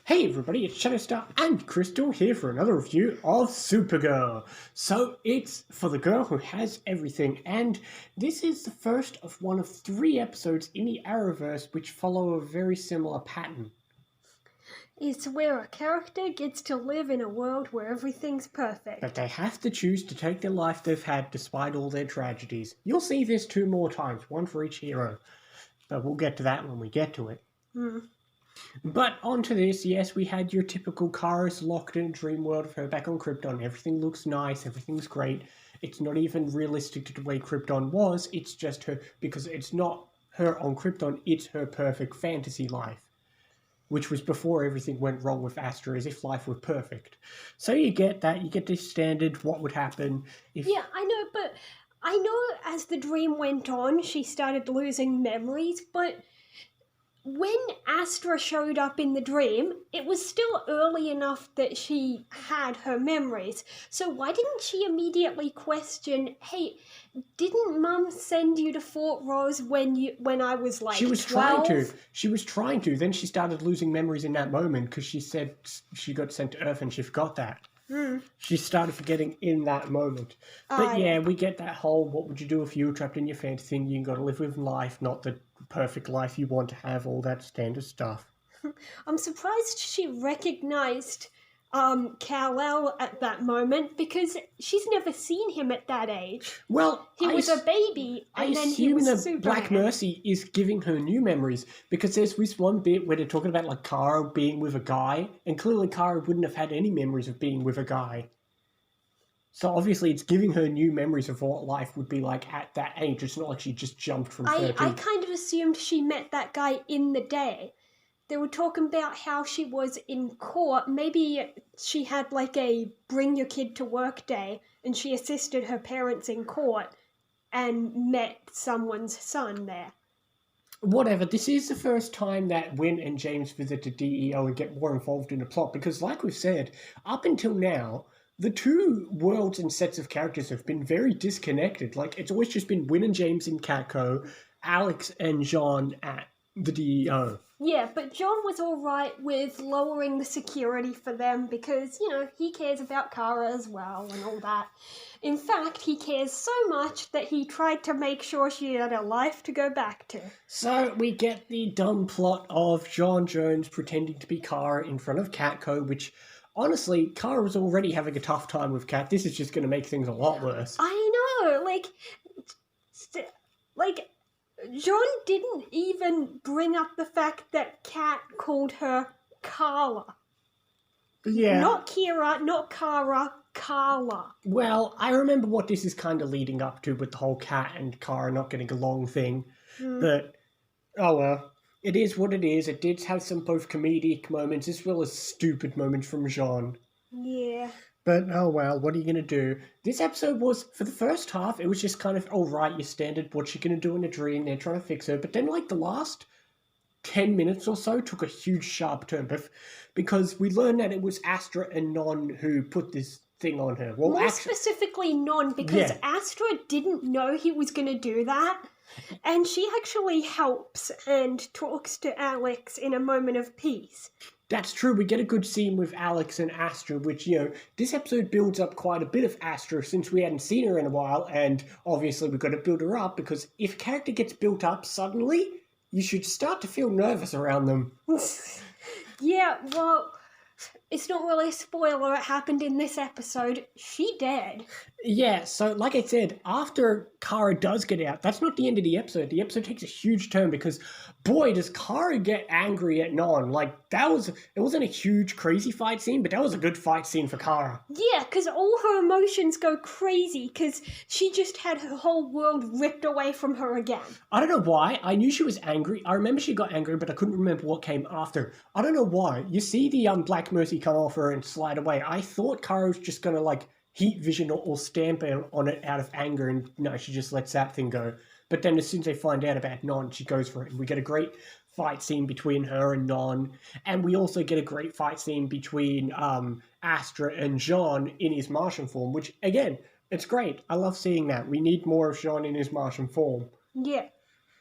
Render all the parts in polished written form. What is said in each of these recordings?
Hey everybody, it's Shadowstar and Crystal here for another review of Supergirl. So it's for the girl who has everything, and this is the first of one of 3 episodes in the Arrowverse which follow a very similar pattern. It's where a character gets to live in a world where everything's perfect. But they have to choose to take the life they've had despite all their tragedies. You'll see this 2 more times, one for each hero. But we'll get to that when we get to it. But onto this, yes, we had your typical Kara's locked in a dream world of her back on Krypton. Everything looks nice, everything's great. It's not even realistic to the way Krypton was, it's just her, because it's not her on Krypton, it's her perfect fantasy life. Which was before everything went wrong with Astra, as if life were perfect. So you get that, you get this standard, what would happen if... Yeah, I know, but I know as the dream went on, she started losing memories, but when Astra showed up in the dream, it was still early enough that she had her memories. So why didn't she immediately question, hey, didn't Mum send you to Fort Rose when I was like 12? She was trying to. Then she started losing memories in that moment because she said she got sent to Earth and she forgot that. She started forgetting in that moment. But yeah, we get that whole, what would you do if you were trapped in your fantasy thing? You got to live with life, not the perfect life you want to have, all that standard stuff. I'm surprised she recognized Kal-el at that moment because she's never seen him at that age. Well, he was a baby, and then he was Superman. I assume the Black Mercy is giving her new memories because there's this one bit where they're talking about like Kara being with a guy, and clearly Kara wouldn't have had any memories of being with a guy. So obviously it's giving her new memories of what life would be like at that age. It's not like she just jumped from 13. I kind of assumed she met that guy in the day. They were talking about how she was in court. Maybe she had like a bring your kid to work day and she assisted her parents in court and met someone's son there. Whatever, this is the first time that Wynn and James visit the DEO and get more involved in the plot because like we've said, up until now, the 2 worlds and sets of characters have been very disconnected. Like, it's always just been Wynn and James in Catco, Alex and John at the DEO. Yeah, but John was all right with lowering the security for them because, you know, he cares about Kara as well and all that. In fact, he cares so much that he tried to make sure she had a life to go back to. So we get the dumb plot of John Jones pretending to be Kara in front of Catco, which, honestly, Kara was already having a tough time with Cat. This is just going to make things a lot worse. I know, like... John didn't even bring up the fact that Kat called her Carla. Yeah. Not Kira, not Kara, Carla. Well, I remember what this is kind of leading up to with the whole Kat and Kara not getting along thing. But, oh well. It is what it is. It did have some both comedic moments as well as stupid moments from Jean. Yeah. But, oh well, what are you going to do? This episode was, for the first half, it was just kind of, oh right, your standard, what's she going to do in a dream? They're trying to fix her. But then, like, the last 10 minutes or so took a huge sharp turn. Because we learned that it was Astra and Non who put this thing on her. Well, more specifically Non, because Astra didn't know he was going to do that. And she actually helps and talks to Alex in a moment of peace. That's true. We get a good scene with Alex and Astra, which, you know, this episode builds up quite a bit of Astra since we hadn't seen her in a while, and obviously we've got to build her up, because if a character gets built up suddenly, you should start to feel nervous around them. Yeah, well, it's not really a spoiler, it happened in this episode. She dead. Yeah, so like I said, after Kara does get out, that's not the end of the episode. The episode takes a huge turn because, boy, does Kara get angry at Non. Like, it wasn't a huge, crazy fight scene, but that was a good fight scene for Kara. Yeah, because all her emotions go crazy because she just had her whole world ripped away from her again. I don't know why. I knew she was angry. I remember she got angry, but I couldn't remember what came after. I don't know why. You see the Black Mercy come off her and slide away. I thought Kara was just going to, like, heat vision or stamp on it out of anger, and no, she just lets that thing go. But then as soon as they find out about Non, she goes for it, and we get a great fight scene between her and Non, and we also get a great fight scene between Astra and Jean in his Martian form, which, again, it's great. I love seeing that. We need more of Jean in his Martian form. Yeah.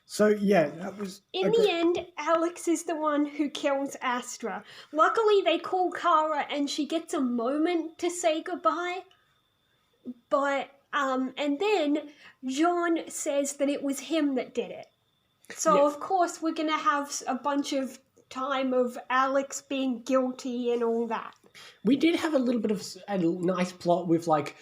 So, yeah, that was... In the end, Alex is the one who kills Astra. Luckily, they call Kara and she gets a moment to say goodbye. But, and then John says that it was him that did it. So, of course, we're going to have a bunch of time of Alex being guilty and all that. We did have a little bit of a nice plot with, like,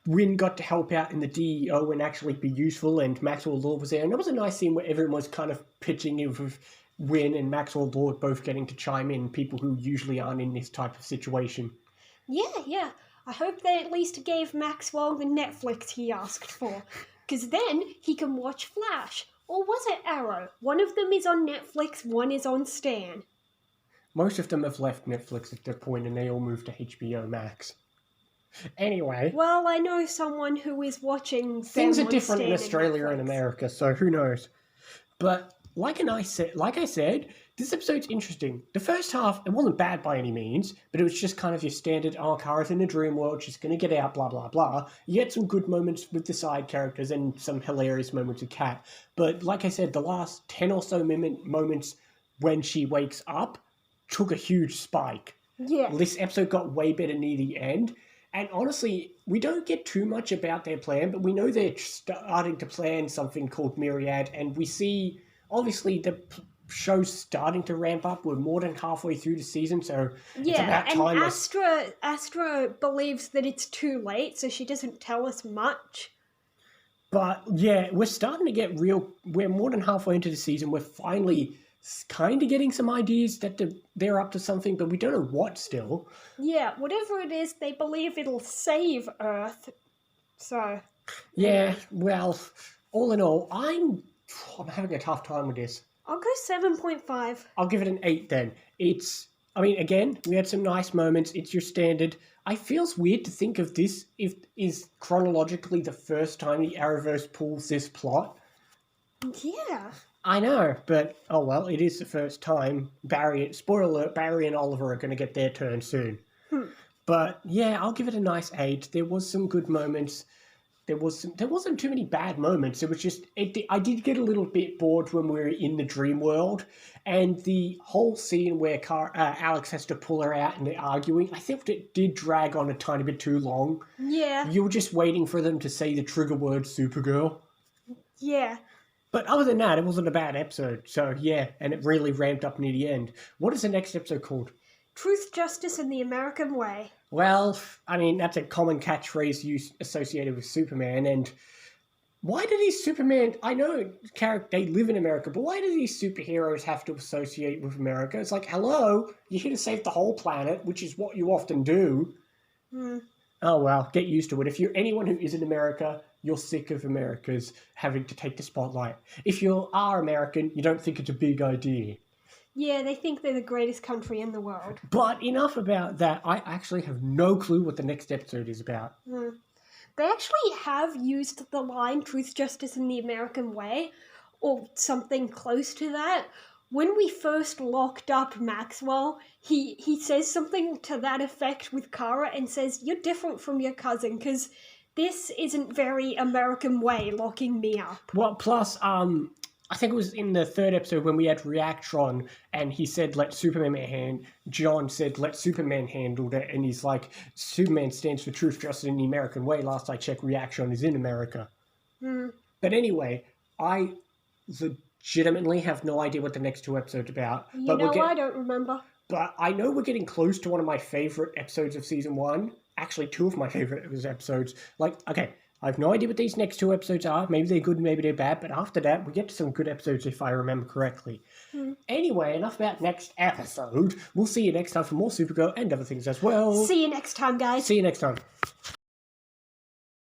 Wynn got to help out in the DEO and actually be useful, and Maxwell Lord was there. And it was a nice scene where everyone was kind of pitching in with Wynn and Maxwell Lord both getting to chime in, people who usually aren't in this type of situation. Yeah. I hope they at least gave Maxwell the Netflix he asked for. Because then he can watch Flash. Or was it Arrow? One of them is on Netflix, one is on Stan. Most of them have left Netflix at that point and they all moved to HBO Max. Anyway. Well, I know someone who is watching things are different in Australia and America, so who knows. But like I said, this episode's interesting. The first half, it wasn't bad by any means, but it was just kind of your standard, Kara's in a dream world, she's going to get out, blah, blah, blah. You get some good moments with the side characters and some hilarious moments with Kat. But like I said, the last 10 or so moments when she wakes up took a huge spike. Yeah. This episode got way better near the end. And honestly, we don't get too much about their plan, but we know they're starting to plan something called Myriad, and we see, obviously, the show's starting to ramp up. We're more than halfway through the season, so it's about time. And Astra believes that it's too late, so she doesn't tell us much. But, yeah, we're starting to get we're more than halfway into the season. We're finally kind of getting some ideas that they're up to something, but we don't know what still. Yeah, whatever it is, they believe it'll save Earth. So. Yeah, well, all in all, I'm having a tough time with this. I'll go 7.5. I'll give it an 8 then. Again, we had some nice moments. It's your standard. I feels weird to think of this is chronologically the first time the Arrowverse pulls this plot. Yeah. I know, but oh well, it is the first time. Spoiler alert, Barry and Oliver are going to get their turn soon. But yeah, I'll give it a nice 8. There was some good moments. There wasn't too many bad moments. It was just, I did get a little bit bored when we were in the dream world. And the whole scene where Alex has to pull her out and they're arguing, I think it did drag on a tiny bit too long. Yeah. You were just waiting for them to say the trigger word Supergirl. Yeah. But other than that, it wasn't a bad episode. So, yeah, and it really ramped up near the end. What is the next episode called? Truth, Justice, and the American Way. Well, I mean, that's a common catchphrase associated with Superman. And why do these Superman... I know they live in America, but why do these superheroes have to associate with America? It's like, hello, you're here to save the whole planet, which is what you often do. Oh, well, get used to it. If you're anyone who is in America, you're sick of America's having to take the spotlight. If you are American, you don't think it's a big idea. Yeah, they think they're the greatest country in the world. But enough about that. I actually have no clue what the next episode is about. They actually have used the line Truth, Justice, and the American Way, or something close to that. When we first locked up Maxwell, he says something to that effect with Kara and says, "You're different from your cousin, because this isn't very American way, locking me up." Well, plus, I think it was in the third episode when we had Reactron and he said, let Superman John said, let Superman handle that. And he's like, Superman stands for truth, justice, in the American way. Last I checked, Reactron is in America. But anyway, I legitimately have no idea what the next 2 episodes are about. I don't remember. But I know we're getting close to one of my favorite episodes of season 1. Actually, 2 of my favorite episodes. I have no idea what these next 2 episodes are. Maybe they're good, maybe they're bad. But after that, we get to some good episodes if I remember correctly. Anyway, enough about next episode. We'll see you next time for more Supergirl and other things as well. See you next time, guys. See you next time.